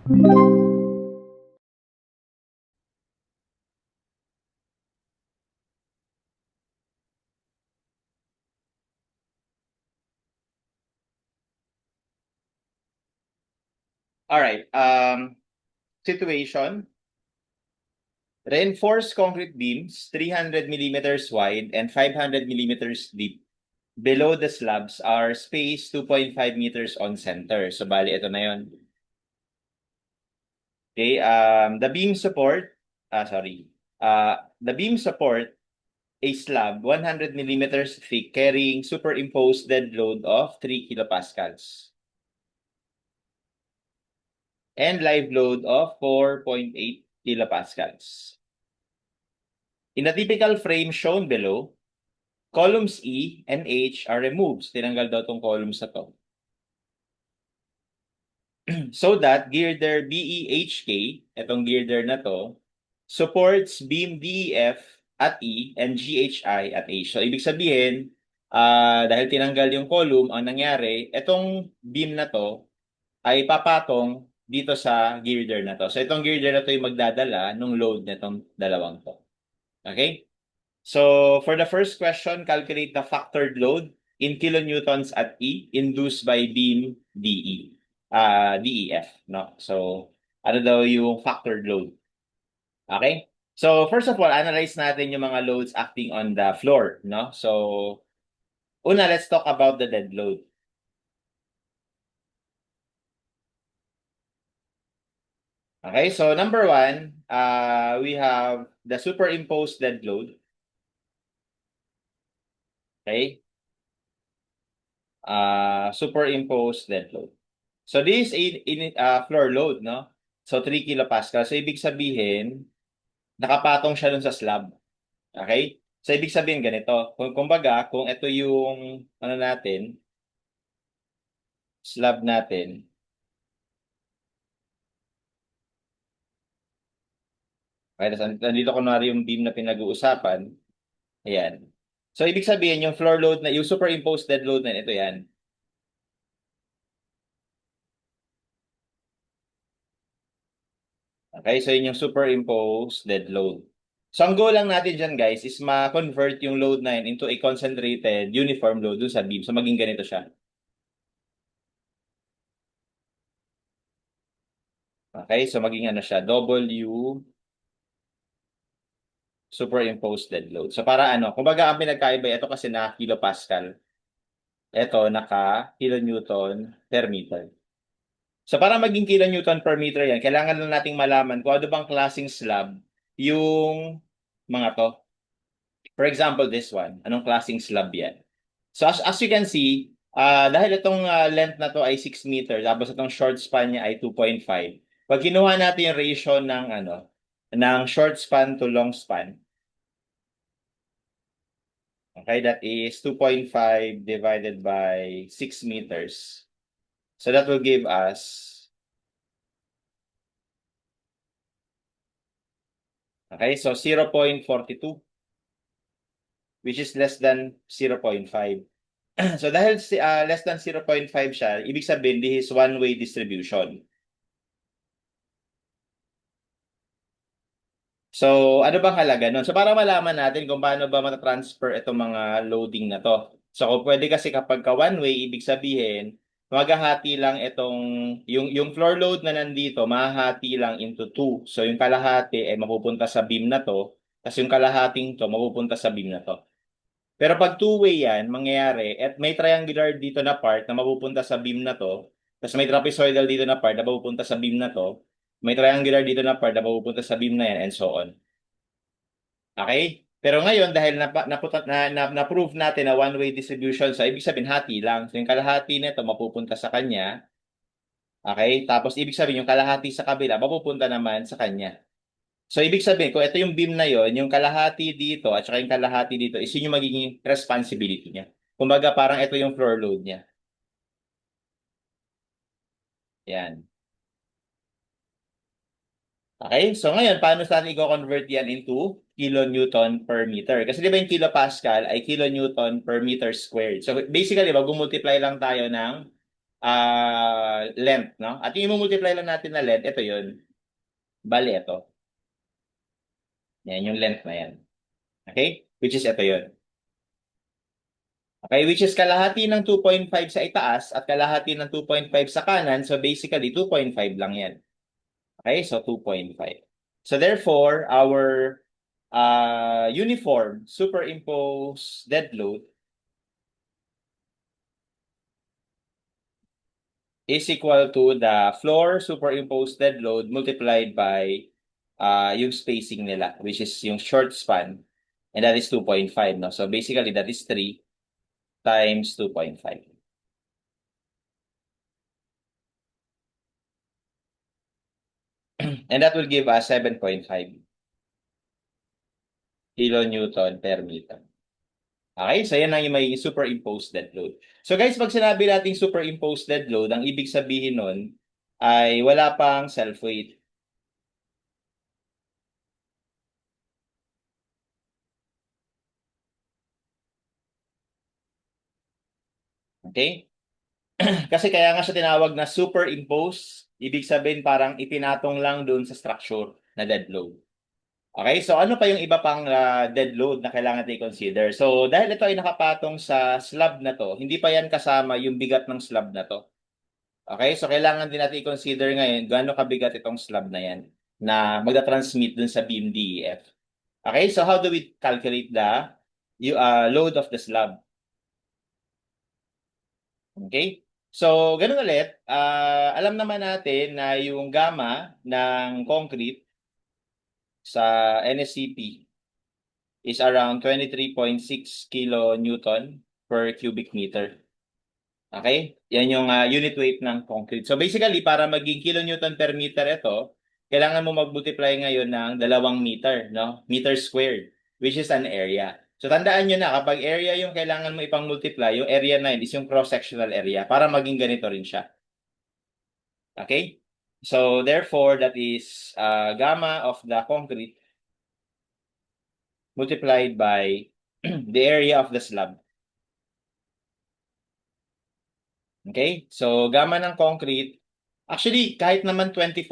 All right. Situation. Reinforced concrete beams, 300 millimeters wide and 500 millimeters deep. Below the slabs are spaced 2.5 meters on center. So, bali, ito na yon. Okay. The beam support, sorry. The beam support a slab 100 millimeters thick carrying superimposed dead load of 3 kilopascals and live load of 4.8 kilopascals. In the typical frame shown below, columns E and H are removed. Tinanggal daw tong columns na to. So that girder BEHK, itong girder na to, supports beam DEF at E and GHI at H. So, ibig sabihin, dahil tinanggal yung column, ang nangyari, itong beam na to ay papatong dito sa girder na to. So, itong girder na to yung magdadala ng load nitong dalawang to. Okay? So, for the first question, calculate the factored load in kilonewtons at E induced by beam DEF, no? So, ano daw yung factored load? Okay? So, first of all, analyze natin yung mga loads acting on the floor, no? So, una, let's talk about the dead load. Okay, so number one, we have the superimposed dead load. Okay? Superimposed dead load. So, this is floor load, no? So, 3 kilopascal. So, ibig sabihin, nakapatong siya dun sa slab. Okay? So, ibig sabihin ganito. Kumbaga, kung ito yung, ano natin, slab natin, okay, nandito kunwari yung beam na pinag-uusapan, ayan. So, ibig sabihin, yung floor load na, yung superimposed dead load na, ito yan. Okay, so yun yung superimposed dead load. So, ang goal lang natin dyan, guys, is ma-convert yung load na yun into a concentrated uniform load dun sa beam. So, maging ganito siya. Okay, so maging ano siya, W superimposed dead load. So, para ano, kumbaga ang pinagkaiba, ito kasi na kilopascal. Ito, naka kilonewton per meter. So, para maging kilonewton per meter yan, kailangan lang nating malaman kung ano bang klaseng slab yung mga to. For example, this one. Anong klaseng slab yan? So as you can see, dahil itong length na to ay 6 meters, tapos itong short span niya ay 2.5. Pag kinuha natin yung ratio ng ano, ng short span to long span, okay, that is 2.5 divided by 6 meters. So that will give us, okay, so 0.42, which is less than 0.5. So dahil less than 0.5 siya, ibig sabihin this is one-way distribution. So, ano bang halaga nun? So, para malaman natin kung paano ba matatransfer itong mga loading na to. So, kung pwede kasi kapag ka one-way, ibig sabihin, maghahati lang itong, yung floor load na nandito, mahahati lang into two. So, yung kalahati ay mapupunta sa beam na to, tapos yung kalahating to, mapupunta sa beam na to. Pero pag two-way yan, mangyayari, at may triangular dito na part na mapupunta sa beam na to, tapos may trapezoidal dito na part na mapupunta sa beam na to, may triangular dito na part na mapupunta sa beam na yan, and so on. Okay? Pero ngayon, dahil na-prove natin na one-way distribution, so ibig sabihin, hati lang. So yung kalahati nito mapupunta sa kanya. Okay? Tapos ibig sabihin, yung kalahati sa kabila, mapupunta naman sa kanya. So ibig sabihin, kung ito yung beam na yon, yung kalahati dito at saka yung kalahati dito, is yun yung magiging responsibility niya. Kumbaga, parang ito yung floor load niya. Yan. Okay? So ngayon, paano natin i-convert yan into kilonewton per meter? Kasi di ba yung kilopascal ay kilonewton per meter squared. So basically, mag-multiply lang tayo ng length, no? At yung i-multiply lang natin na length, ito yun. Bali, ito. Yan, yung length na yan. Okay? Which is ito yun. Okay, which is kalahati ng 2.5 sa itaas at kalahati ng 2.5 sa kanan. So basically, 2.5 lang yan. Okay, so 2.5. So therefore, our uniform superimposed dead load is equal to the floor superimposed dead load multiplied by yung spacing nila, which is yung short span, and that is 2.5. No? So basically, that is 3 times 2.5. And that will give us 7.5 kilonewton per meter. Okay, so yan ang yung may superimposed dead load. So guys, pag sinabi nating superimposed dead load, ang ibig sabihin nun ay wala pang self-weight. Okay? Kasi kaya nga siya tinawag na superimpose, ibig sabihin parang itinatong lang doon sa structure na dead load. Okay, so ano pa yung iba pang dead load na kailangan natin i-consider? So dahil ito ay nakapatong sa slab na to, hindi pa yan kasama yung bigat ng slab na to. Okay, so kailangan din natin i-consider ngayon gaano kabigat itong slab na yan na magta-transmit dun sa beam DEF. Okay, so how do we calculate the load of the slab? Okay? So, ganun ulit, alam naman natin na yung gamma ng concrete sa NSCP is around 23.6 kilonewton per cubic meter. Okay? Yan yung unit weight ng concrete. So basically, para maging kilonewton per meter ito, kailangan mo mag-multiply ngayon ng 2 meter, no? Meter squared, which is an area. So tandaan nyo na, kapag area yung kailangan mo ipang multiply, yung area na yun is yung cross-sectional area para maging ganito rin siya. Okay? So therefore, that is gamma of the concrete multiplied by the area of the slab. Okay? So gamma ng concrete, actually kahit naman 24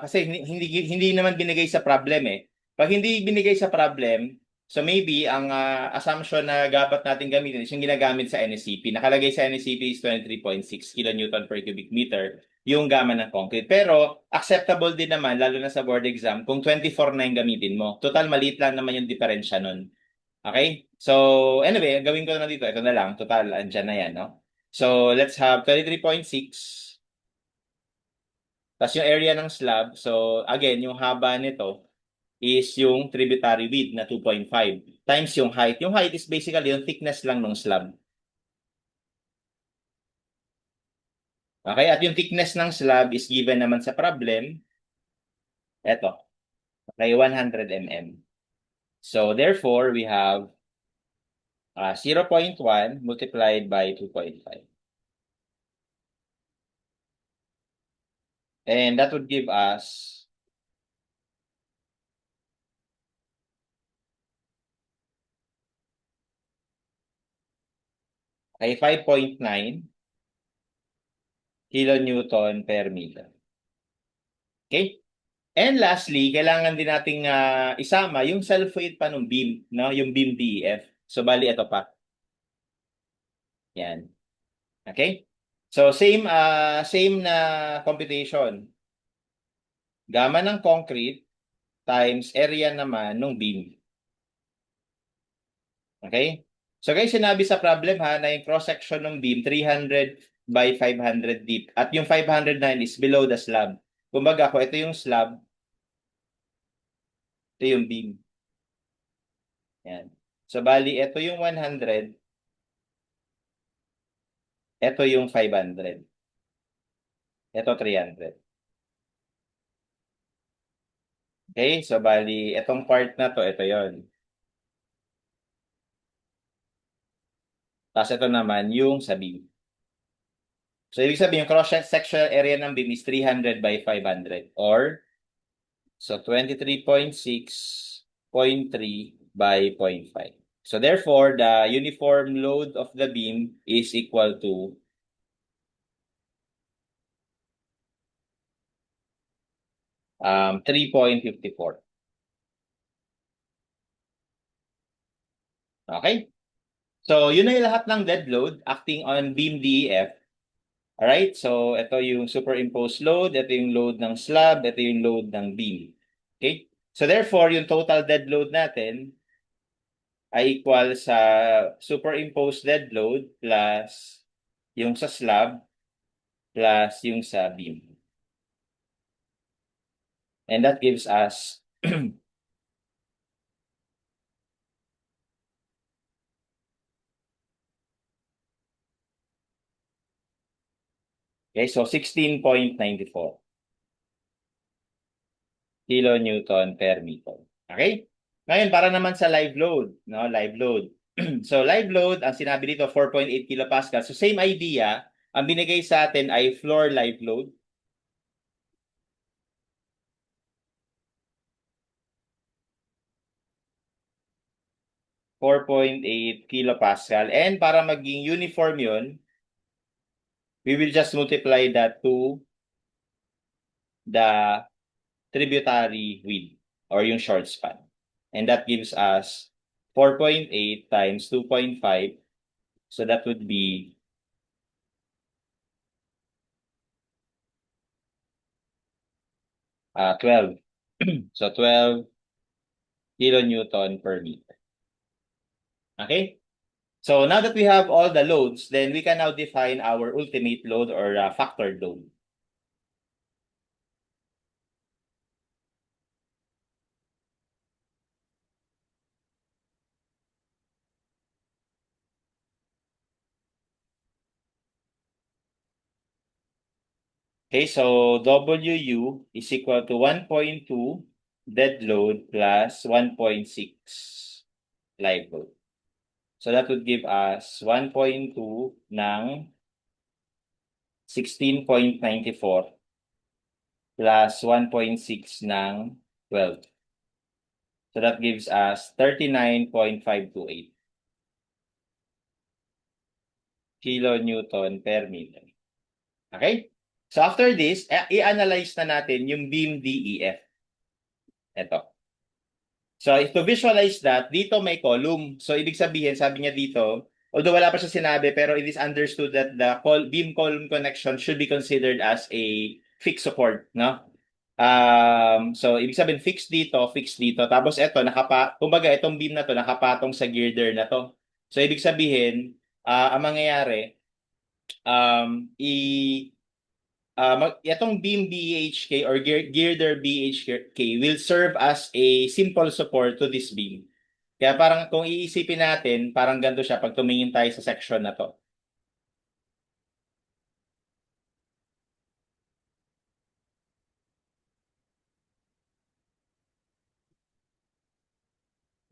kasi hindi naman binigay sa problem eh. Pag hindi binigay sa problem, so maybe ang assumption na dapat natin gamitin is yung ginagamit sa NSCP. Nakalagay sa NSCP is 23.6 kilonewton per cubic meter yung gamma ng concrete. Pero acceptable din naman lalo na sa board exam kung 24 na yung gamitin mo. Total maliit lang naman yung diferensya nun. Okay? So, anyway, gawin ko na dito. Ito na lang. Total, andyan na yan, no? So, let's have 33.6. Tapos yung area ng slab. So, again, yung haba nito is yung tributary width na 2.5 times yung height. Yung height is basically yung thickness lang ng slab. Okay? At yung thickness ng slab is given naman sa problem. Eto. Okay, 100 mm. So, therefore, we have 0.1 multiplied by 2.5. And that would give us 5.9 kilonewton per meter. Okay? And lastly, kailangan din nating isama yung self-weight pa ng beam, no? Yung beam DEF. So bali ito pa. Yan. Okay? So same na computation. Gamma ng concrete times area naman ng beam. Okay? So guys, sinabi sa problem ha na yung cross-section ng beam 300 by 500 deep at yung 509 is below the slab. Kumbaga ko ito yung slab, ito yung beam. Yan. So bali ito yung 100, ito yung 500. Ito 300. Okay? So bali itong part na to, ito yon. Tapos ito naman yung sa beam. So ibig sabihin yung cross-sectional area ng beam is 300 by 500 or so 23.6.3 by 0.5. So therefore, the uniform load of the beam is equal to 3.54. Okay? So, yun na yung lahat ng dead load acting on beam DEF. Alright? So, ito yung superimposed load, ito yung load ng slab, ito yung load ng beam. Okay? So, therefore, yung total dead load natin ay equal sa superimposed dead load plus yung sa slab plus yung sa beam. And that gives us okay, so 16.94 kilonewton per meter. Okay? Ngayon, para naman sa live load, no? Live load. So, live load, ang sinabi dito, 4.8 kilopascal. So, same idea. Ang binigay sa atin ay floor live load. 4.8 kilopascal. And para maging uniform yun, we will just multiply that to the tributary width or yung short span. And that gives us 4.8 times 2.5. So that would be 12. So 12 kilonewton per meter. Okay? So now that we have all the loads, then we can now define our ultimate load or factored load. Okay, so WU is equal to 1.2 dead load plus 1.6 live load. So that would give us 1.2 ng 16.94 plus 1.6 ng 12. So that gives us 39.528 kilonewton per meter. Okay? So after this, i-analyze na natin yung beam DEF. Ito. So to visualize that, dito may column. So ibig sabihin, sabi niya dito, although wala pa siya sinabi, pero it is understood that the beam column connection should be considered as a fixed support, no? So ibig sabihin fixed dito. Tapos ito kumbaga itong beam na to nakapatong sa girder na to. So ibig sabihin, ang mangyayari itong beam BHK or girder BHK will serve as a simple support to this beam. Kaya parang kung iisipin natin, parang ganito siya pag tumingin tayo sa section na to.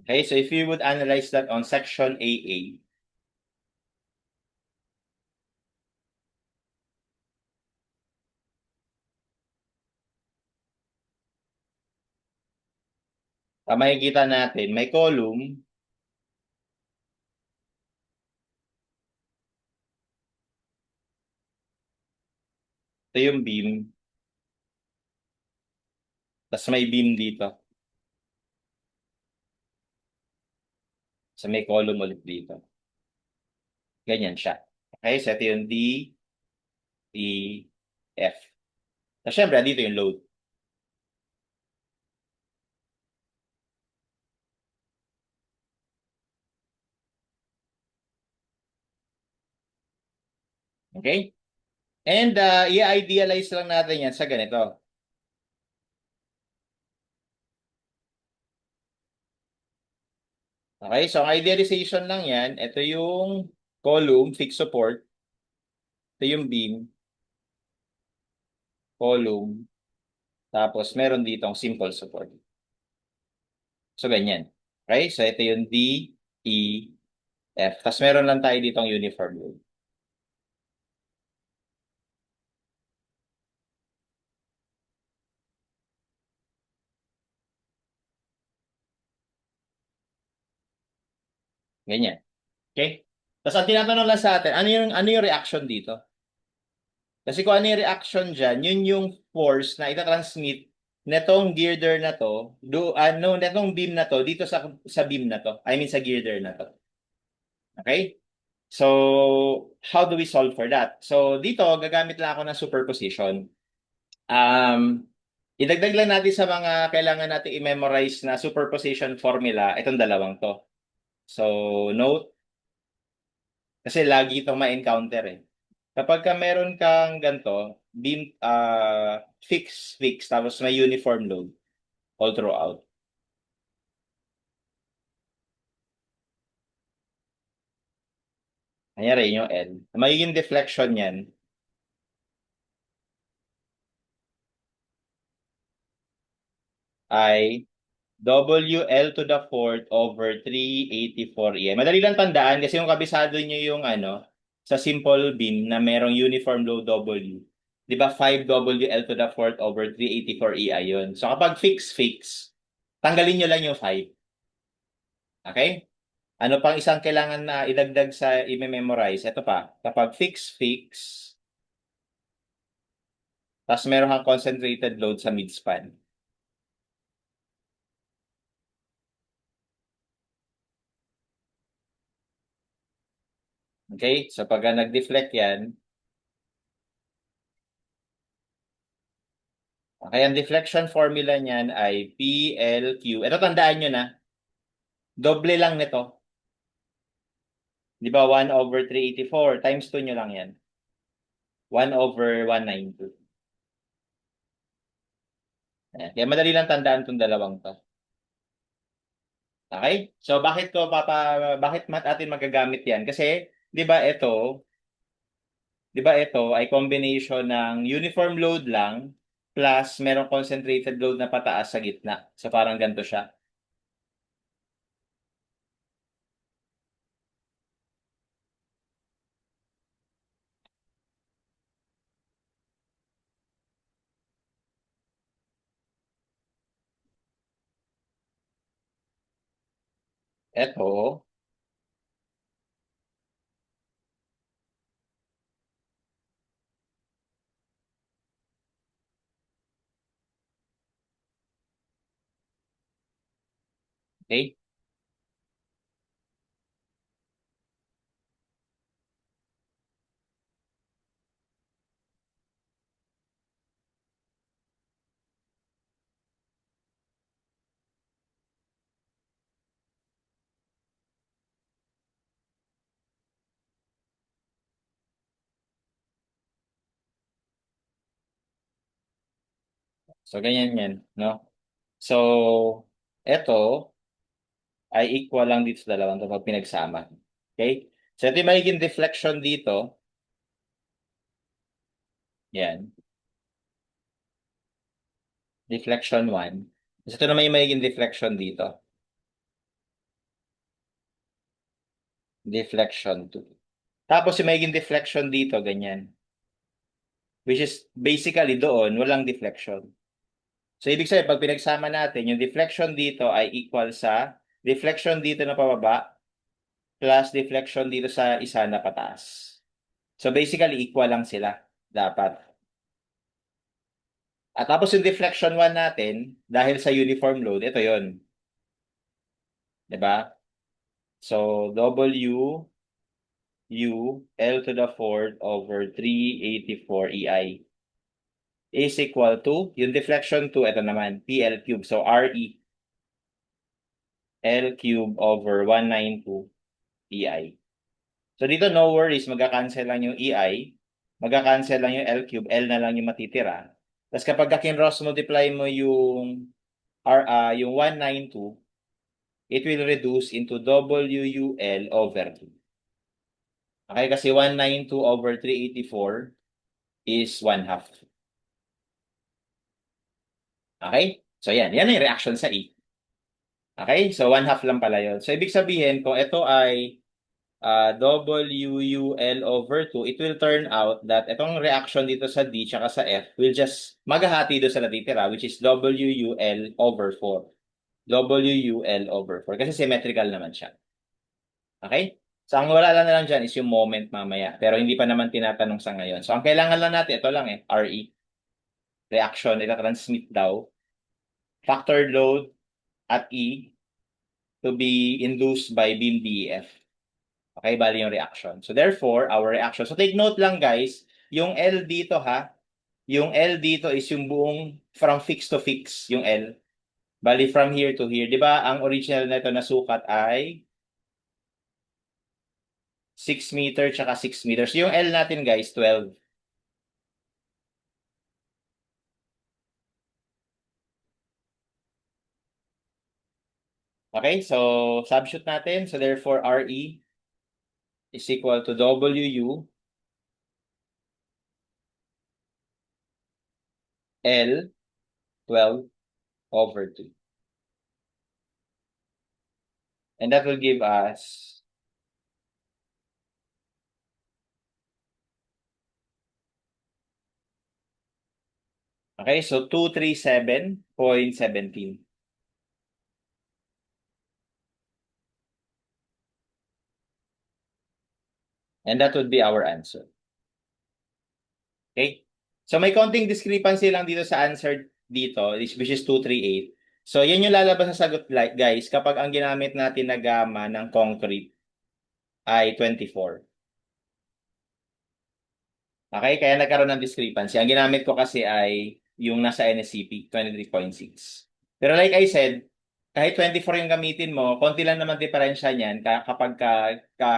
Okay, so if you would analyze that on section AA, makikita natin may column, ito yung beam, tapos may beam dito. So may column ulit dito. Ganyan siya. Okay, so ito yung D, E, F. So syempre, dito yung load. Okay? And i-idealize lang natin yan sa ganito. Okay, so ang idealization lang yan, ito yung column, fixed support, ito yung beam, column, tapos meron ditong simple support. So, ganyan. Okay, so ito yung D, E, F. Tapos meron lang tayo ditong uniform load. Ganyan. Okay? Tapos ang tinatanong lang sa atin, ano yung reaction dito? Kasi kung ano yung reaction dyan, yun yung force na itatransmit netong girder na to, netong beam na to, dito sa beam na to, I mean sa girder na to. Okay? So, how do we solve for that? So, dito, gagamit lang ako ng superposition. Um, idagdag lang natin sa mga kailangan natin i-memorize na superposition formula, itong dalawang to. So, note, kasi lagi itong ma-encounter eh. Kapag ka meron kang ganito, fix, tapos may uniform load all throughout. Ayan rin yung L. Magiging deflection yan ay WL to the fourth over 384 EM. Madali lang tandaan kasi yung kabisado nyo yung sa simple beam na merong uniform load W. Di ba 5WL to the fourth over 384 EI yun. So kapag fix, tanggalin nyo lang yung 5. Okay? Ano pang isang kailangan na idagdag sa i-memorize? Ito pa. Kapag fix, tapos meron kang concentrated load sa midspan. Okay? So pag nag-deflect yan, okay, ang deflection formula niyan ay PLQ. Ito tandaan nyo na, doble lang nito. Di ba 1 over 384 times 2 nyo lang yan. 1 over 192. Ayan. Kaya madali lang tandaan itong dalawang to. Okay? So bakit atin magagamit yan? Kasi 'di ba ito ay combination ng uniform load lang plus merong concentrated load na pataas sa gitna. So parang ganito siya. Ito, okay? So ganyan yan, no? So ito ay equal lang dito sa dalawang to pag pinagsama. Okay? So ito yung magiging deflection dito. Yan. Deflection 1. So ito naman yung magiging deflection dito. Deflection 2. Tapos yung magiging deflection dito, ganyan. Which is basically doon, walang deflection. So ibig sabihin, pag pinagsama natin, yung deflection dito ay equal sa deflection dito na pababa plus deflection dito sa isa na pataas. So basically, equal lang sila. Dapat. At tapos yung deflection 1 natin, dahil sa uniform load, ito yon, 'di ba? So W U L to the fourth over 384 EI is equal to, yung deflection 2, ito naman, PL cube. So RE, L cube over 192 EI. So dito no worries, magka-cancel lang yung EI, magka-cancel lang yung L cube, L na lang yung matitira. Tapos kapag kinross multiply mo yung 192, it will reduce into WUL over 2. Okay, kasi 192 over 384 is 1 half. Okay? So yan yung reaction sa E. Okay? So 1 half lang pala yun. So ibig sabihin, kung ito ay WUL over 2, it will turn out that itong reaction dito sa D tsaka sa F will just maghahati doon sa natitira, which is WUL over 4. WUL over 4. Kasi symmetrical naman siya. Okay? So, ang wala lang na lang dyan is yung moment mamaya. Pero hindi pa naman tinatanong sa ngayon. So, ang kailangan lang natin, ito lang RE. Reaction, ita-transmit daw. factor load at E to be induced by beam DEF. Okay, bali yung reaction. So therefore, our reaction. So take note lang guys, yung L dito ha, yung L dito is yung buong from fix to fix, yung L. Bali from here to here. Di ba ang original na ito na sukat ay 6 meter tsaka 6 meters. Yung L natin guys, 12. Okay, so substitute natin. So therefore, RE is equal to WU L 12 over 2. And that will give us okay, so 237.17. And that would be our answer. Okay? So may konting discrepancy lang dito sa answer dito, which is 238. So yan yung lalabas sa sagot guys kapag ang ginamit natin na gamma ng concrete ay 24. Okay? Kaya nagkaroon ng discrepancy. Ang ginamit ko kasi ay yung nasa NSCP, 23.6. Pero like I said, kahit 24 yung gamitin mo, konti lang naman diferensya niyan kapag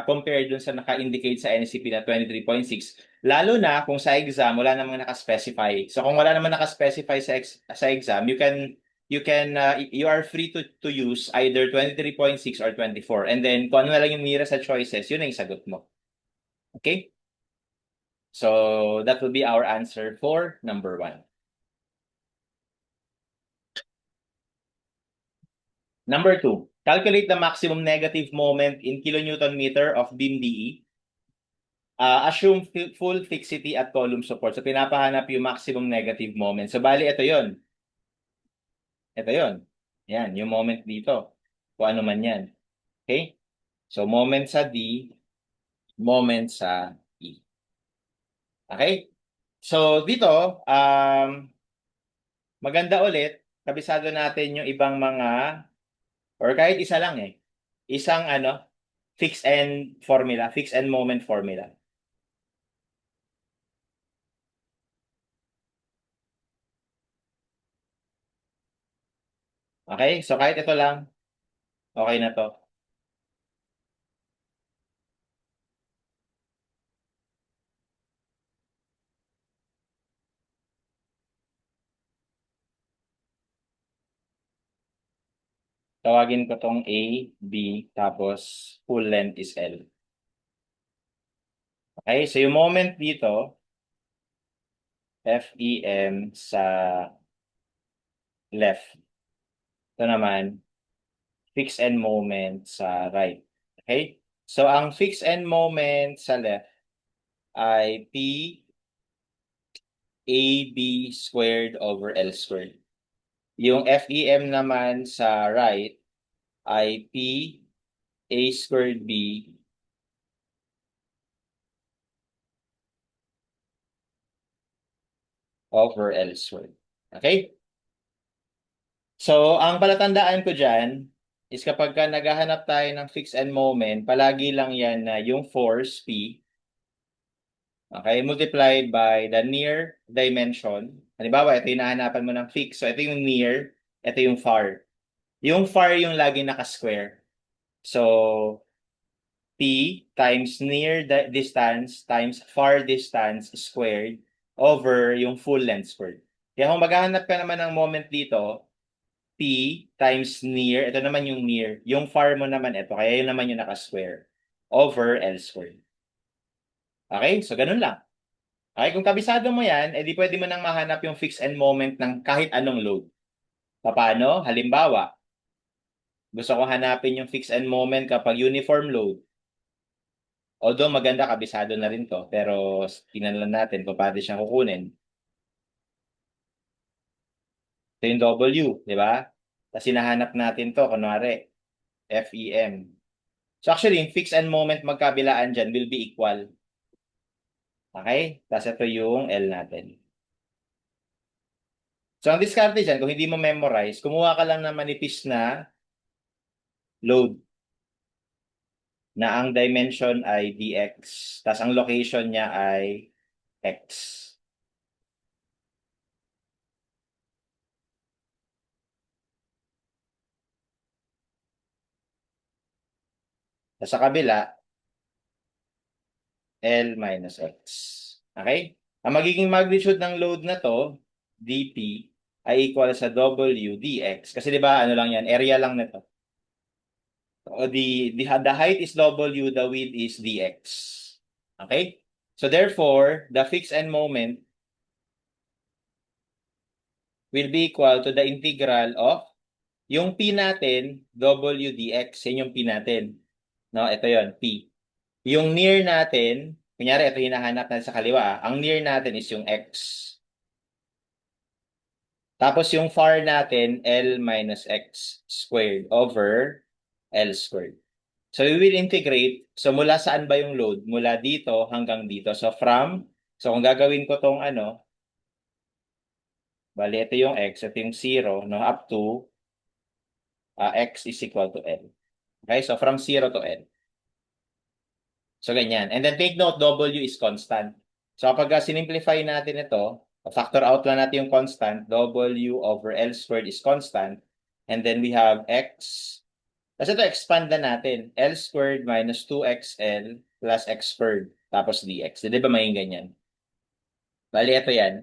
compare dun sa naka-indicate sa NSCP na 23.6. Lalo na kung sa exam, wala namang naka-specify. So kung wala namang naka-specify sa exam, you are free to use either 23.6 or 24. And then kung ano na lang yung nearest sa choices, yun ang sagot mo. Okay? So that will be our answer for number 1. Number 2, calculate the maximum negative moment in kilonewton meter of beam DE. Assume full fixity at column support. So pinapahanap yung maximum negative moment. So bali ito 'yon. Ito 'yon. Yan, yung moment dito. Kung ano man 'yan. Okay? So moment sa D, moment sa E. Okay? So dito, maganda ulit, kabisado natin yung ibang mga or kahit isa lang isang fix and formula, fix and moment formula. Okay? So kahit ito lang, okay na to. Tawagin ko tong A, B, tapos full length is L. Okay? So yung moment dito, FEM sa left. Ito naman, fix and moment sa right. Okay? So ang fix and moment sa left ay P AB squared over L squared. Yung FEM naman sa right ay P A squared B over L squared. Okay? So, ang palatandaan ko dyan is kapag naghahanap tayo ng fix and moment, palagi lang yan na yung force P, okay, multiplied by the near dimension. Halimbawa, ito yung nahanapan mo ng fix. So, ito yung near, ito yung far. Yung far yung lagi naka-square. So, P times near distance times far distance squared over yung full length squared. Kaya kung maghahanap ka naman ng moment dito, P times near, ito naman yung near. Yung far mo naman ito, kaya yun naman yung naka-square over L squared. Okay? So, ganun lang. Okay? Kung kabisado mo yan, edi pwede mo nang mahanap yung fix and moment ng kahit anong load. Paano? Halimbawa, gusto ko hanapin yung fix and moment kapag uniform load. Although maganda, kabisado na rin to. Pero tingnan lang natin kung paano siya kukunin. Ito yung W, di ba? Tapos hinahanap natin to, kunwari, FEM. So actually, yung fix and moment magkabilaan dyan will be equal. Okay? Tapos ito yung L natin. So, ang diskarte dyan, kung hindi mo memorize, kumuha ka lang ng manipis na load na ang dimension ay dx, tas ang location niya ay x. Tas sa kabila, L minus x. Okay? Ang magiging magnitude ng load na to, dP, ay equal sa W dx. Kasi di ba, ano lang yan, area lang nito. O the height is W, the width is dx. Okay? So therefore, the fixed end moment will be equal to the integral of yung P natin, W dx. Yan yung P natin. No, ito yon P. Yung near natin, kunyari ito hinahanap natin sa kaliwa. Ang near natin is yung x. Tapos yung far natin, L minus x squared over L squared. So we will integrate. So mula saan ba yung load? Mula dito hanggang dito. So kung gagawin ko tong ano, bali ito yung x, ito yung 0, no, up to x is equal to L. Okay, so from 0 to L. So ganyan. And then take note, W is constant. So kapag sinimplify natin ito, factor out lang natin yung constant, W over L squared is constant. And then we have x. Kasi ito expand na natin. L squared minus 2xl plus x squared. Tapos dx. Di ba maging ganyan? Bali, ito yan.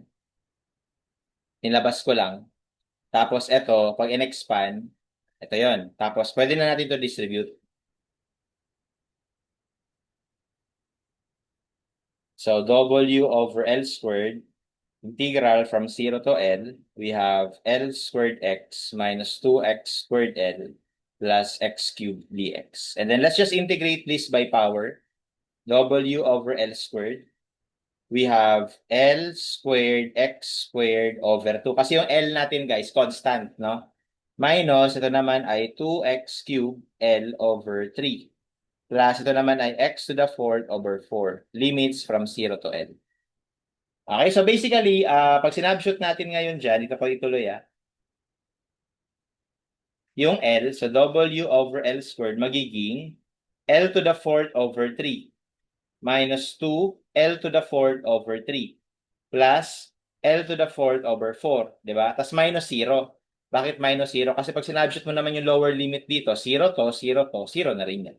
Nilabas ko lang. Tapos ito, pag in-expand, ito yon. Tapos pwede na natin to distribute. So W over L squared, integral from 0 to L, we have L squared x minus 2x squared L plus x cubed dx. And then let's just integrate this by power. W over L squared. We have L squared x squared over 2. Kasi yung L natin guys, constant, no? Minus, ito naman ay 2x cubed L over 3. Plus, ito naman ay x to the 4th over 4. Limits from 0 to L. Okay, so basically, pag sinabshoot natin ngayon dyan, dito ko ituloy yung L, so W over L squared magiging L to the 4th over 3 minus 2 L to the 4th over 3 plus L to the 4th over 4, di ba? Tapos minus 0. Bakit minus 0? Kasi pag sinabshoot mo naman yung lower limit dito, 0 to, 0 to, 0 na rin yan.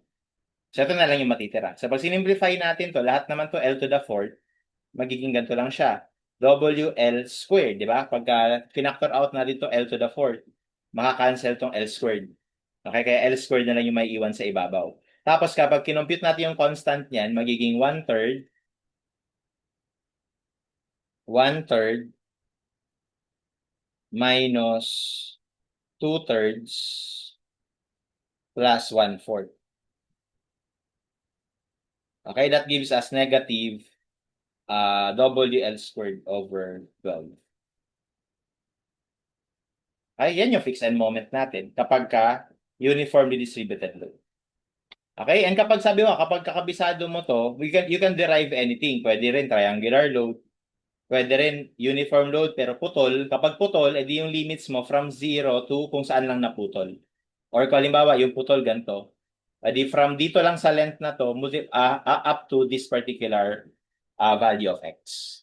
So ito na lang yung matitira. So pag sinimplify natin to, lahat naman to L to the 4th, magiging ganito lang siya. WL squared, di ba? Pagka pinactor out na dito L to the 4th, makakancel tong L squared. Okay, kaya L squared na lang yung may iwan sa ibabaw. Tapos kapag kinompute natin yung constant niyan, magiging 1/3 minus 2/3 plus 1/4. Okay, that gives us negative WL squared over 12. Ay, yan yung fixed end moment natin kapag uniformly distributed load. Okay, and kapag sabi mo, kapag kakabisado mo to, you can derive anything. Pwede rin triangular load, pwede rin uniform load, pero putol. Kapag putol, edi yung limits mo from 0 to kung saan lang naputol. Or kung halimbawa, yung putol ganito. Edi from dito lang sa length na to, up to this particular value of x.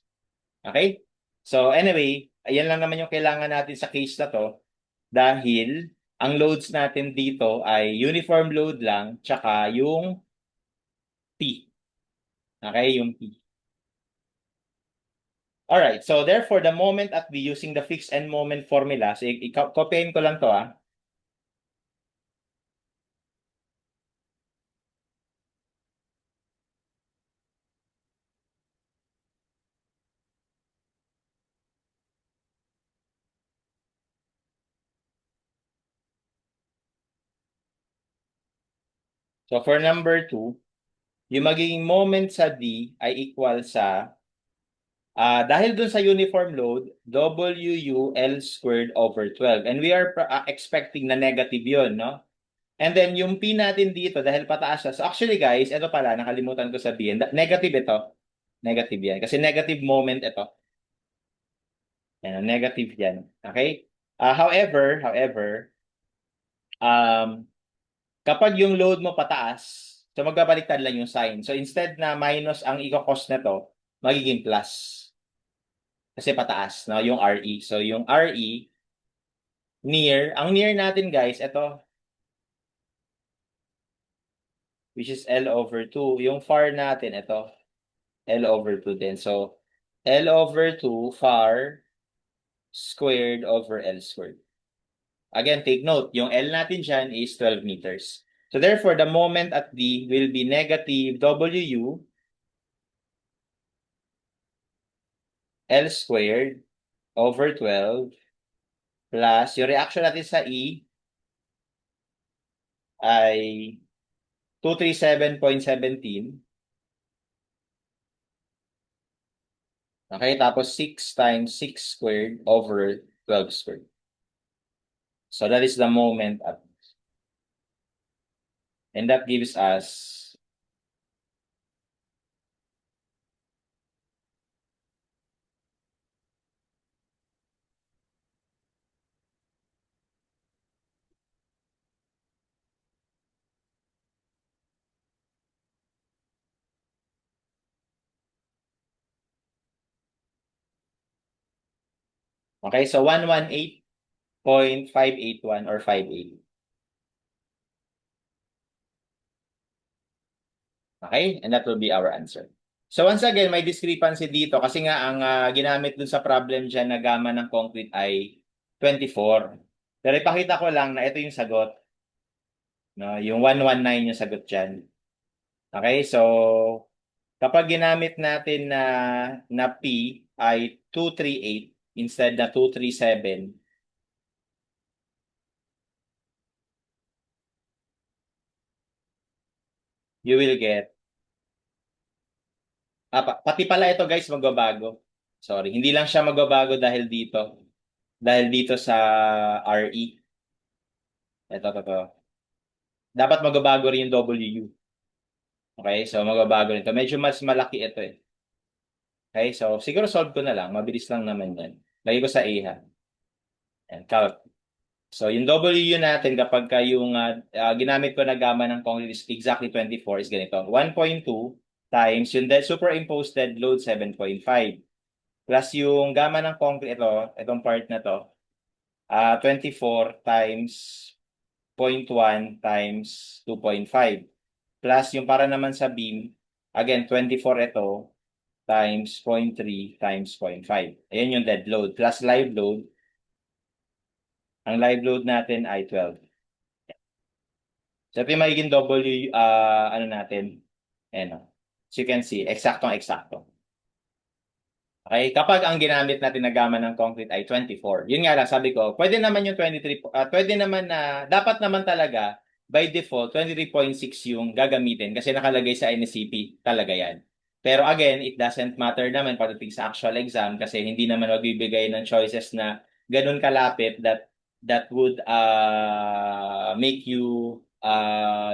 Okay? So anyway, ayan lang naman yung kailangan natin sa case na to dahil ang loads natin dito ay uniform load lang tsaka yung P. Okay, yung P. Alright, so therefore, the moment at B using the fixed end moment formula, so i-copyin ko lang to . So for number 2, yung magiging moment sa D ay equal sa, dahil dun sa uniform load, WU L squared over 12. And we are expecting na negative yun, no? And then yung P natin dito, dahil pataas siya. So actually guys, ito pala, nakalimutan ko sabihin. Negative ito. Negative yan. Kasi negative moment ito. Yan, negative yan. Okay? However, um, kapag yung load mo pataas, so magbabaliktad lang yung sign. So instead na minus ang i-cost na to, magiging plus. Kasi pataas, no? Yung RE. So yung RE, ang near natin guys, ito, which is L over 2. Yung far natin, ito, L over 2 din. So L over 2 far squared over L squared. Again, take note, yung L natin dyan is 12 meters. So therefore, the moment at D will be negative WU L squared over 12 plus yung reaction natin sa E ay 237.17. Okay, tapos 6 times 6 squared over 12 squared. So that is the moment at, and that gives us, okay, so 118.581 or 58. Okay? And that will be our answer. So once again, may discrepancy dito kasi nga ang ginamit dun sa problem dyan na gamma ng concrete ay 24. Pero ipakita ko lang na ito yung sagot. No? Yung 119 yung sagot dyan. Okay? So, kapag ginamit natin na P ay 238 instead na 237, you will get, pati pala ito guys magbabago. Sorry, hindi lang siya magbabago dahil dito. Dahil dito sa RE. Ito. Dapat magbabago rin yung W. Okay, so magbabago rin ito. Medyo mas malaki ito eh. Okay, so siguro solve ko na lang. Mabilis lang naman yan. Lagay ko sa A ha. Ayan, calc. So yung W natin kapag yung ginamit ko na gamma ng concrete is exactly 24 is ganito. 1.2 times yung superimposed dead load 7.5 plus yung gamma ng concrete itong part na to 24 times 0.1 times 2.5 plus yung para naman sa beam, again, 24 ito times 0.3 times 0.5. Ayan yung dead load. Plus live load, ang live load natin ay 12. So ito yung magiging W, ano natin, ayan o. So you can see, eksaktong-eksakto. Okay, kapag ang ginamit natin na gamma ng concrete ay 24. Yun nga lang, sabi ko, pwede naman yung 23, pwede naman na, dapat naman talaga, by default, 23.6 yung gagamitin kasi nakalagay sa NSCP talaga yan. Pero again, it doesn't matter naman pagdating sa actual exam kasi hindi naman magbibigay ng choices na ganun kalapit that would make you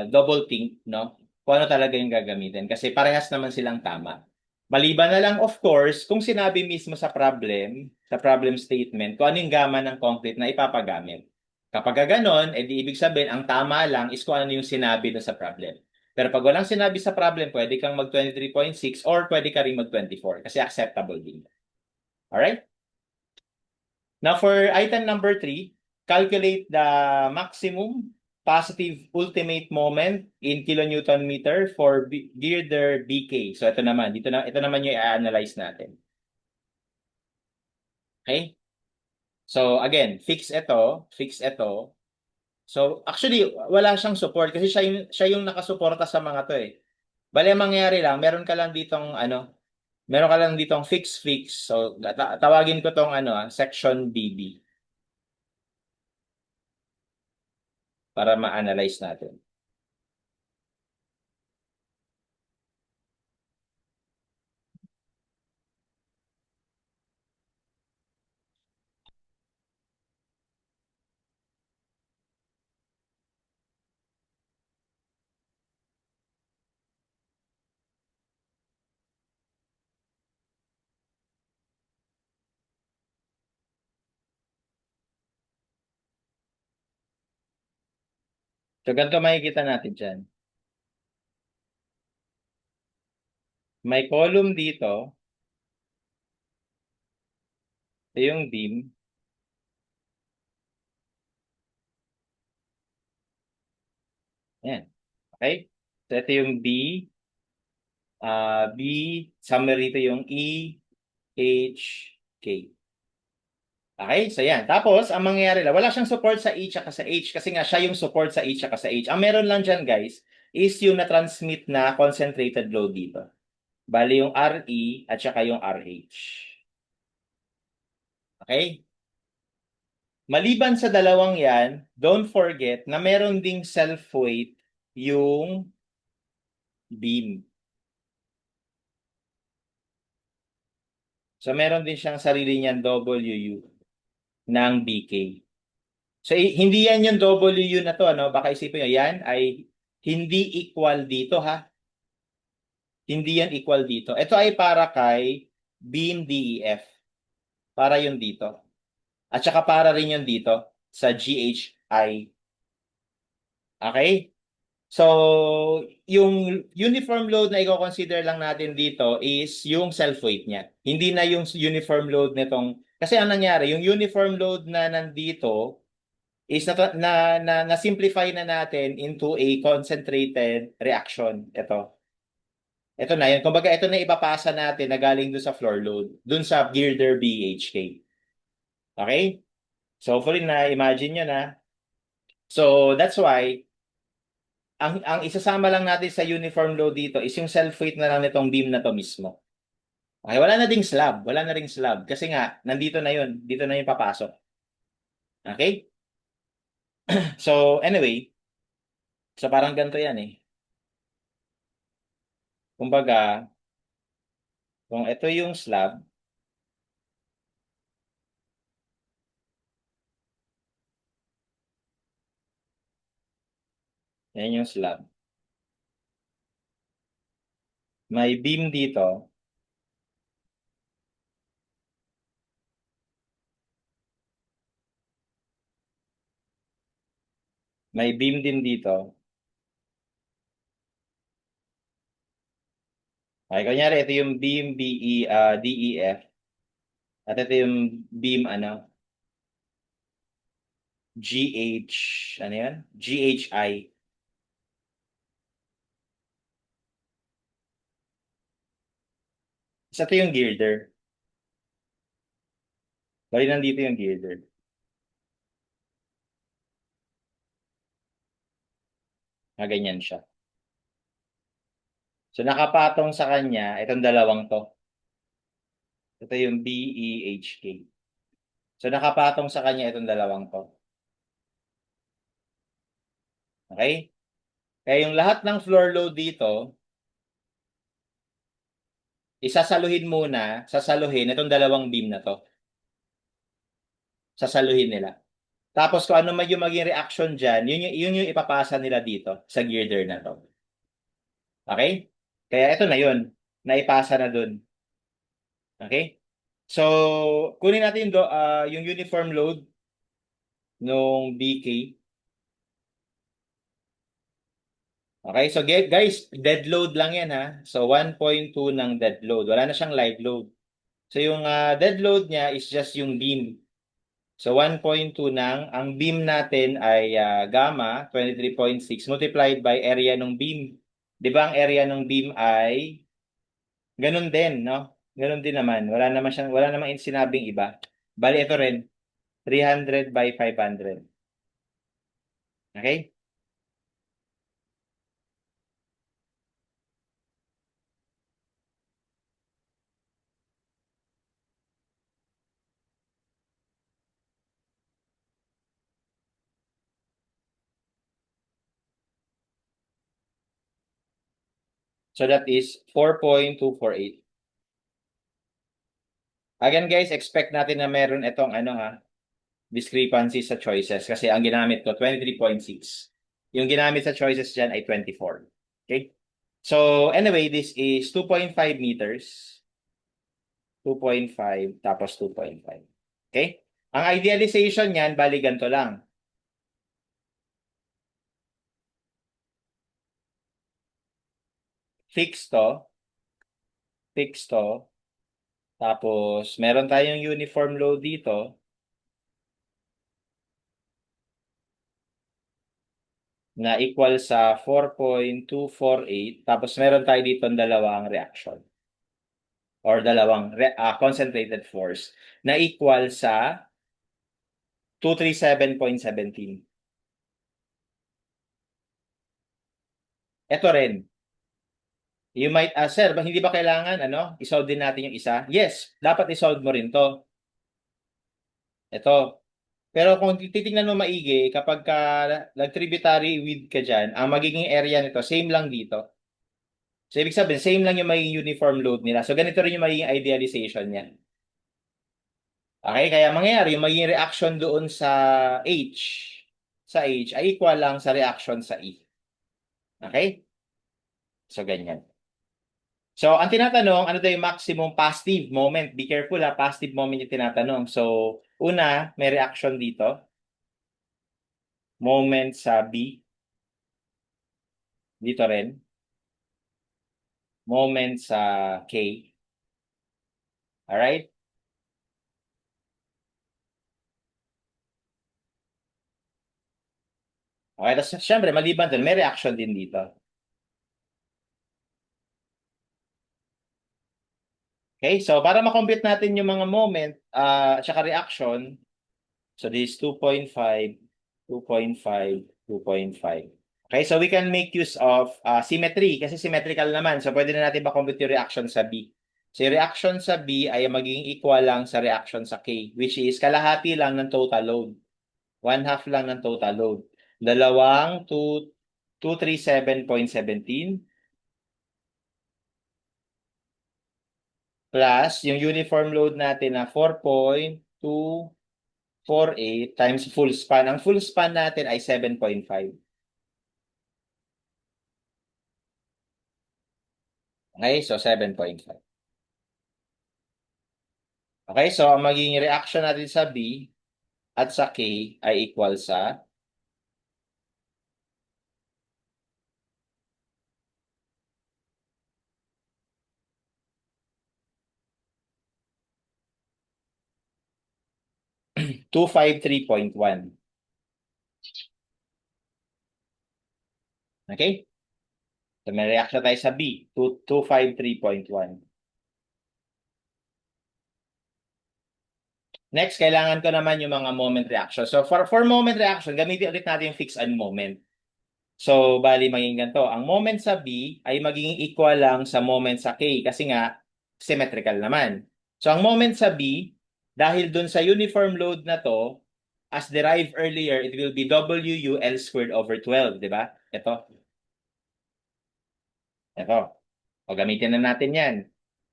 double think, no? Kung ano talaga yung gagamitin kasi parehas naman silang tama. Maliban na lang, of course, kung sinabi mismo sa problem statement, kung ano yung gama ng concrete na ipapagamit. Kapag ganon, edi ibig sabihin, ang tama lang is kung ano yung sinabi doon sa problem. Pero pag walang sinabi sa problem, pwede kang mag 23.6 or pwede ka rin mag 24 kasi acceptable din. Alright? Now for item number 3, calculate the maximum positive ultimate moment in kilonewton meter for girder BK. So ito naman yung i-analyze natin. Okay? So again, fix ito. So actually wala siyang support kasi siya yung nakasuporta sa mga to eh. Bale ang mangyayari lang, meron ka lang ditong fix. So tawagin ko tong section BB para ma-analyze natin. So, ganito makikita natin dyan. May column dito. Ito yung beam. Ayan. Okay? So, ito yung B. B. Summary ito yung E, H, K. Okay? So, yan. Tapos, ang mangyayari lang, wala siyang support sa E at sa H kasi nga siya yung support sa H at sa H. Ang meron lang dyan, guys, is yung na-transmit na concentrated load dito. Bali yung RE at saka yung RH. Okay? Maliban sa dalawang yan, don't forget na meron ding self-weight yung beam. So meron din siyang sarili niyang WU ng BK. So hindi yan yung WU na to, ano? Baka isipin nyo, yan ay hindi equal dito, ha? Hindi yan equal dito. Ito ay para kay beam DEF. Para yun dito. At saka para rin yun dito sa GHI. Okay? So, yung uniform load na i-consider lang natin dito is yung self-weight niya. Hindi na yung uniform load nitong, kasi ang nangyari, yung uniform load na nandito is na simplify na natin into a concentrated reaction. Ito na yun. Kumbaga, ito na ipapasa natin na galing dun sa floor load, dun sa girder BHK. Okay? So, hopefully na imagine nyo na. So, that's why ang isasama lang natin sa uniform load dito is yung self-weight na lang nitong beam na to mismo. Okay, wala na ding slab. Wala na ring slab. Kasi nga, nandito na yun. Dito na yung papasok. Okay? So, anyway. So, parang ganito yan eh. Kumbaga, kung ito yung slab, yan yung slab. May beam dito. May beam din dito. Okay, kunyari, ito yung beam DEF. At ito yung beam, GH, ano yan? GHI. So, ito yung girder. Bali, nandito yung girder. Ganyan siya. So, nakapatong sa kanya, itong dalawang to. Ito yung BEHK. So, nakapatong sa kanya itong dalawang to. Okay? Kaya yung lahat ng floor load dito, isasaluhin muna, sasaluhin itong dalawang beam na to. Sasaluhin nila. Tapos kung ano man yung maging reaction dyan, yun yung ipapasa nila dito sa girder na to. Okay? Kaya ito na yun. Naipasa na dun. Okay? So, kunin natin yung uniform load nung BK. Okay, so guys, dead load lang yan, ha. So 1.2 ng dead load. Wala na siyang live load. So yung dead load niya is just yung beam. So 1.2 ang beam natin ay gamma 23.6 multiplied by area ng beam. 'Di ba ang area ng beam ay ganun din, no? Ganun din naman. Wala namang sinabing iba. Bali ito rin 300 by 500. Okay? So that is 4.248. Again guys, expect natin na meron itong discrepancy sa choices kasi ang ginamit ko 23.6. Yung ginamit sa choices dyan ay 24. Okay? So anyway, this is 2.5 meters. 2.5 tapos 2.5. Okay? Ang idealization niyan, bali ganito lang. fix to, fix to, tapos meron tayong uniform load dito na equal sa 4.248, tapos meron tayo dito dalawang reaction or dalawang concentrated force na equal sa 237.17. Ito rin. You might ask, sir, hindi ba kailangan isolve din natin yung isa? Yes, dapat isolve mo rin to. Ito. Pero kung titingnan mo maigi, kapag ka nag-tributary width ka dyan, ang magiging area nito, same lang dito. So, ibig sabihin, same lang yung magiging uniform load nila. So, ganito rin yung magiging idealization niya. Okay? Kaya mangyayari, yung magiging reaction doon H, sa H, ay equal lang sa reaction sa E. Okay? So, ganyan. So, ang tinatanong, ano daw yung maximum positive moment? Be careful ha, positive moment yung tinatanong. So, una, may reaction dito. Moment sa B. Dito rin. Moment sa K. Alright? Okay, tapos syempre, maliban dun, may reaction din dito. Okay, so para makompute natin yung mga moment, tsaka reaction, so this 2.5, 2.5, 2.5. Okay, so we can make use of symmetry kasi symmetrical naman. So pwede na natin makompute yung reaction sa B. So yung reaction sa B ay magiging equal lang sa reaction sa K, which is kalahati lang ng total load. 1/2 lang ng total load. Dalawang 237.17 plus yung uniform load natin na 4.248 times full span. Ang full span natin ay 7.5. Okay, so 7.5. Okay, so ang magiging reaction natin sa B at sa K ay equal sa 253.1. Okay? So may reaction tayo sa B, 253.1. Next, kailangan ko naman yung mga moment reaction. So for moment reaction, gamitin ulit natin yung fix and moment. So, bali magiging ganito. Ang moment sa B ay magiging equal lang sa moment sa K kasi nga symmetrical naman. So, ang moment sa B, dahil dun sa uniform load na to, as derived earlier, it will be WU L squared over 12, di ba? Ito. O, gamitin na natin yan.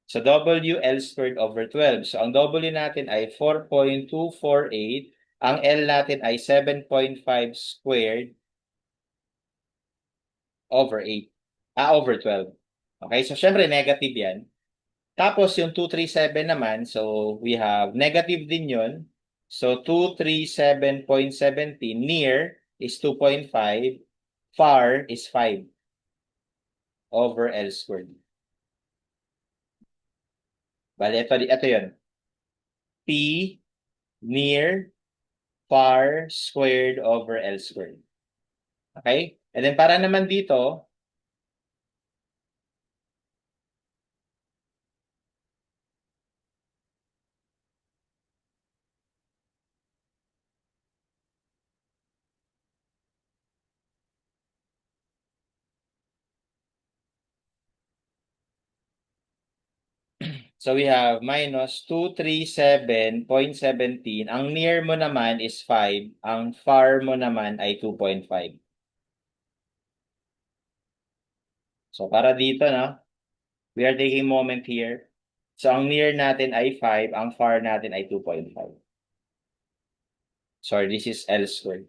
So, W L squared over 12. So, ang W natin ay 4.248. Ang L natin ay 7.5 squared over 8. Over 12. Okay, so syempre negative yan. Tapos yung 237 naman, so we have negative din yun. So 237.17 near is 2.5, far is 5 over L squared. Bale, ito yun. P near far squared over L squared. Okay? And then para naman dito, so we have minus 237.17. Ang near mo naman is 5. Ang far mo naman ay 2.5. So para dito, no? We are taking moment here. So ang near natin ay 5. Ang far natin ay 2.5. Sorry, this is L squared.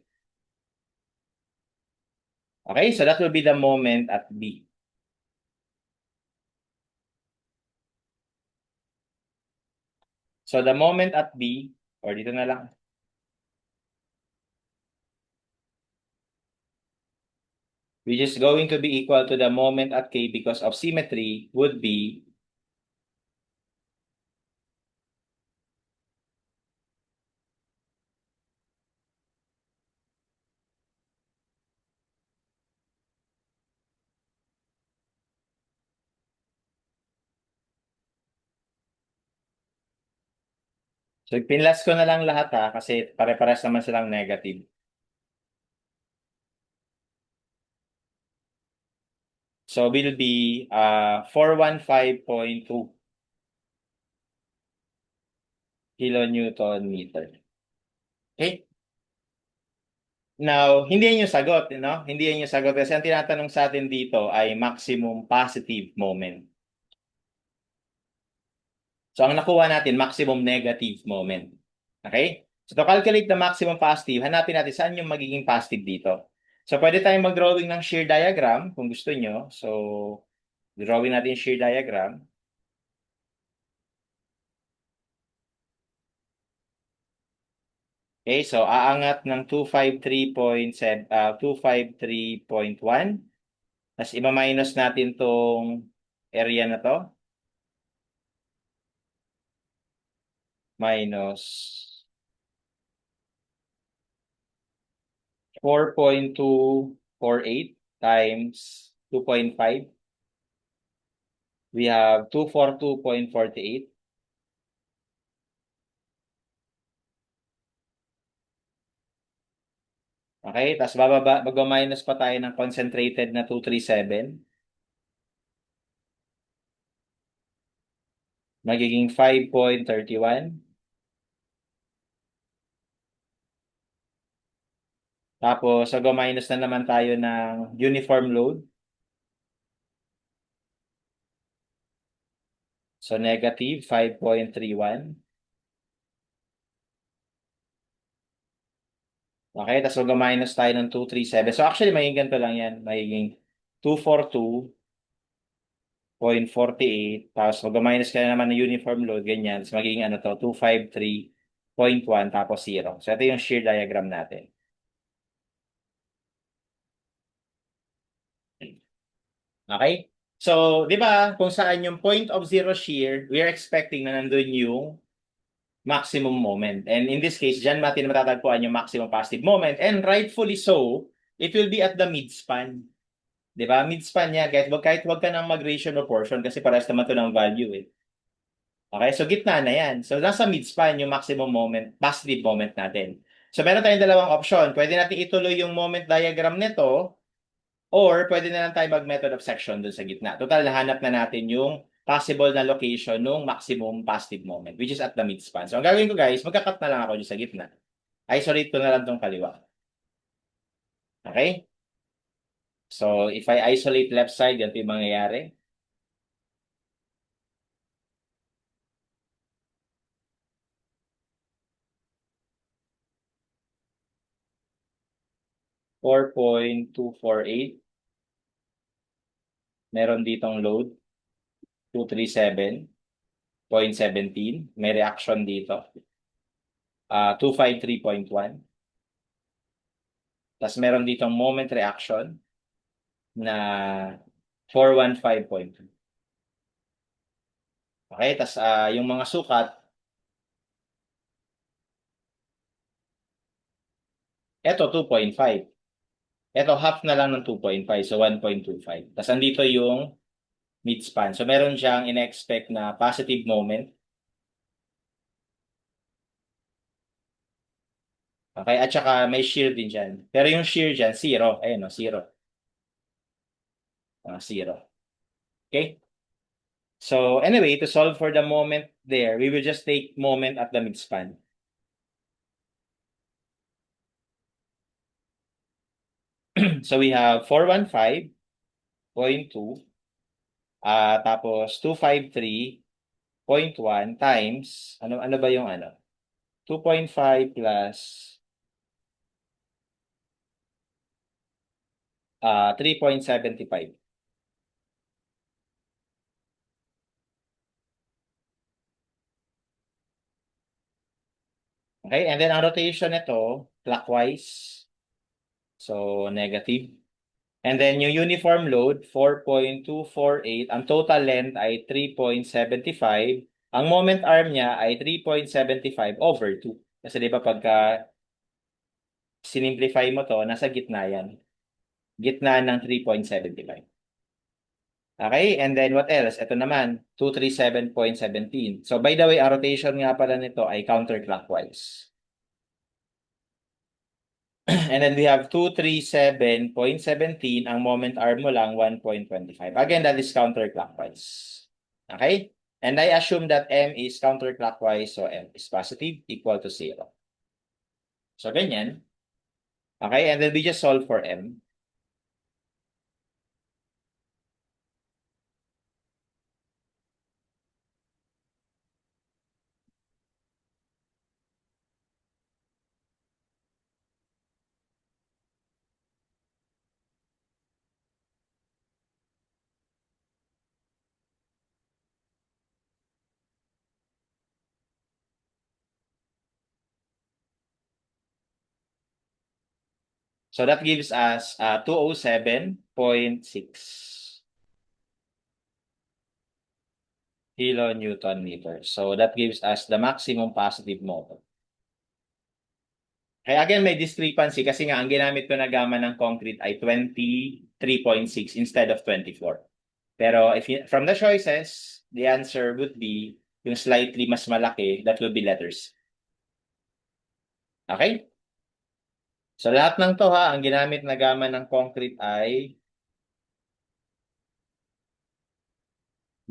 Okay, so that will be the moment at B. So the moment at B, or dito na lang. which is going to be equal to the moment at K because of symmetry would be so pinlas ko na lang lahat ha kasi pare-pares naman silang negative. So will be 415.2 kilonewton meter. Okay? Now, hindi yan yung sagot, no? Hindi yan yung sagot kasi ang tinatanong sa atin dito ay maximum positive moment. So ang nakuha natin, maximum negative moment. Okay? So to calculate the maximum positive, hanapin natin saan yung magiging positive dito. So pwede tayong mag-drawing ng shear diagram kung gusto nyo. So drawing natin yung shear diagram. Okay, so aangat ng 253.1. Tapos ima-minus natin tong area na to. Minus 4.248 times 2.5. We have 242.48. Okay, tapos mag-minus pa tayo ng concentrated na 237. Magiging 5.31. Tapos mag-minus na naman tayo ng uniform load. So negative 5.31. Okay, tapos mag-minus tayo ng 237. So actually, magiging ganito lang yan. Magiging 242.48. Tapos mag-minus ka na naman ng uniform load, ganyan. Tapos magiging ano to, 253.1 tapos 0. So ito yung shear diagram natin. Okay? So, di ba, kung saan yung point of zero shear, we are expecting na nandun yung maximum moment. And in this case, dyan natin matatagpuan yung maximum positive moment. And rightfully so, it will be at the midspan. Di ba? Midspan niya, kahit wag ka nang mag-ratio no portion kasi parehas naman to ng value eh. Okay, so gitna na yan. So nasa midspan yung maximum moment, positive moment natin. So meron tayong dalawang option. Pwede natin ituloy yung moment diagram nito or pwede na lang tayo mag-method of section dun sa gitna. Total, nahanap na natin yung possible na location ng maximum positive moment, which is at the midspan. So ang gagawin ko guys, magka-cut na lang ako dun sa gitna. Isolate ko na lang tong kaliwa. Okay? So if I isolate left side, ganito yung mangyayari. 4.248. Meron ditong load, 237.17. May reaction dito, 253.1. Tapos meron ditong moment reaction na 415.2. Okay, tapos yung mga sukat, eto 2.5. Eto half na lang ng 2.5, so 1.25. Tapos andito yung midspan. So meron siyang in-expect na positive moment. Okay, at saka may shear din dyan. Pero yung shear dyan, zero. Ayun, no, zero. Zero. Okay? So anyway, to solve for the moment there, we will just take moment at the midspan. So we have 415.2 tapos 253.1 times ano ba yung ano? 2.5 plus 3.75. Okay, and then ang rotation nito clockwise. So negative. And then yung uniform load, 4.248. Ang total length ay 3.75. Ang moment arm niya ay 3.75 over 2. Kasi di ba pagka sinimplify mo to, nasa gitna yan. Gitna ng 3.75. Okay, and then what else? Ito naman, 237.17. So by the way, ang rotation nga pala nito ay counterclockwise. And then we have 237.17. Ang moment arm mo lang, 1.25. Again, that is counterclockwise. Okay? And I assume that M is counterclockwise, so M is positive, equal to 0. So, ganyan. Okay, and then we just solve for M. So, that gives us 207.6 kilonewton meters. So, that gives us the maximum positive moment. Kaya again, may discrepancy kasi nga ang ginamit ko na gamma ng concrete ay 23.6 instead of 24. Pero from the choices, the answer would be yung slightly mas malaki, that would be letters. Okay? So lahat ng to ha, ang ginamit na gamma ng concrete ay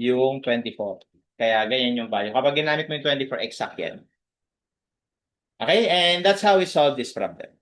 yung 24. Kaya ganyan yung value. Kapag ginamit mo yung 24, exact yan. Okay? And that's how we solve this problem.